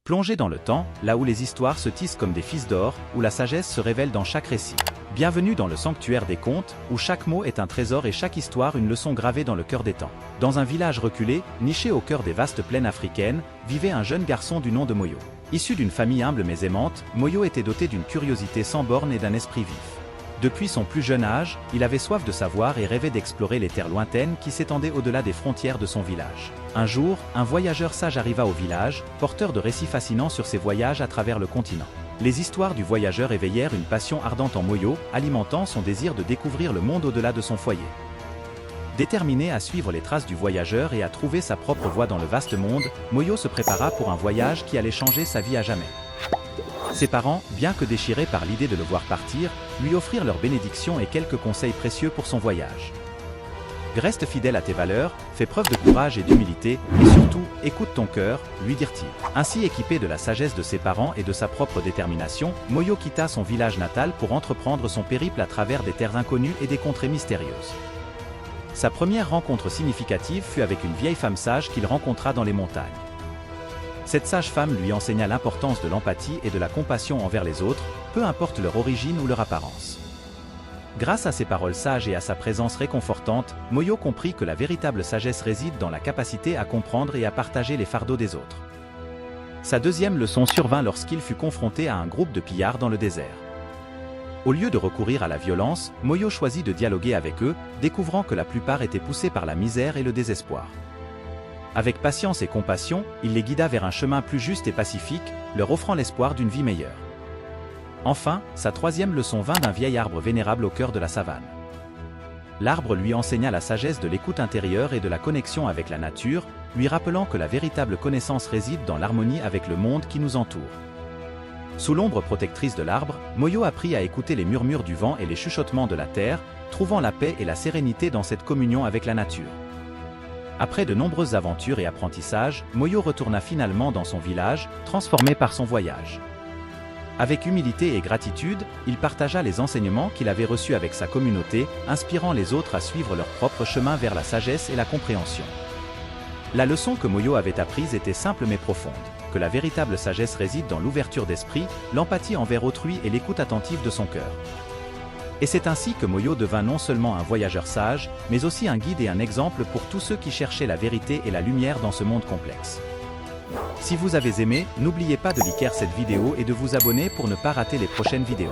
Plongez dans le temps, là où les histoires se tissent comme des fils d'or, où la sagesse se révèle dans chaque récit. Bienvenue dans le sanctuaire des contes, où chaque mot est un trésor et chaque histoire une leçon gravée dans le cœur des temps. Dans un village reculé, niché au cœur des vastes plaines africaines, vivait un jeune garçon du nom de Moyo. Issu d'une famille humble mais aimante, Moyo était doté d'une curiosité sans bornes et d'un esprit vif. Depuis son plus jeune âge, il avait soif de savoir et rêvait d'explorer les terres lointaines qui s'étendaient au-delà des frontières de son village. Un jour, un voyageur sage arriva au village, porteur de récits fascinants sur ses voyages à travers le continent. Les histoires du voyageur éveillèrent une passion ardente en Moyo, alimentant son désir de découvrir le monde au-delà de son foyer. Déterminé à suivre les traces du voyageur et à trouver sa propre voie dans le vaste monde, Moyo se prépara pour un voyage qui allait changer sa vie à jamais. Ses parents, bien que déchirés par l'idée de le voir partir, lui offrirent leur bénédiction et quelques conseils précieux pour son voyage. Reste fidèle à tes valeurs, fais preuve de courage et d'humilité, et surtout, écoute ton cœur, lui dirent-ils. Ainsi équipé de la sagesse de ses parents et de sa propre détermination, Moyo quitta son village natal pour entreprendre son périple à travers des terres inconnues et des contrées mystérieuses. Sa première rencontre significative fut avec une vieille femme sage qu'il rencontra dans les montagnes. Cette sage femme lui enseigna l'importance de l'empathie et de la compassion envers les autres, peu importe leur origine ou leur apparence. Grâce à ses paroles sages et à sa présence réconfortante, Moyo comprit que la véritable sagesse réside dans la capacité à comprendre et à partager les fardeaux des autres. Sa deuxième leçon survint lorsqu'il fut confronté à un groupe de pillards dans le désert. Au lieu de recourir à la violence, Moyo choisit de dialoguer avec eux, découvrant que la plupart étaient poussés par la misère et le désespoir. Avec patience et compassion, il les guida vers un chemin plus juste et pacifique, leur offrant l'espoir d'une vie meilleure. Enfin, sa troisième leçon vint d'un vieil arbre vénérable au cœur de la savane. L'arbre lui enseigna la sagesse de l'écoute intérieure et de la connexion avec la nature, lui rappelant que la véritable connaissance réside dans l'harmonie avec le monde qui nous entoure. Sous l'ombre protectrice de l'arbre, Moyo apprit à écouter les murmures du vent et les chuchotements de la terre, trouvant la paix et la sérénité dans cette communion avec la nature. Après de nombreuses aventures et apprentissages, Moyo retourna finalement dans son village, transformé par son voyage. Avec humilité et gratitude, il partagea les enseignements qu'il avait reçus avec sa communauté, inspirant les autres à suivre leur propre chemin vers la sagesse et la compréhension. La leçon que Moyo avait apprise était simple mais profonde, que la véritable sagesse réside dans l'ouverture d'esprit, l'empathie envers autrui et l'écoute attentive de son cœur. Et c'est ainsi que Moyo devint non seulement un voyageur sage, mais aussi un guide et un exemple pour tous ceux qui cherchaient la vérité et la lumière dans ce monde complexe. Si vous avez aimé, n'oubliez pas de liker cette vidéo et de vous abonner pour ne pas rater les prochaines vidéos.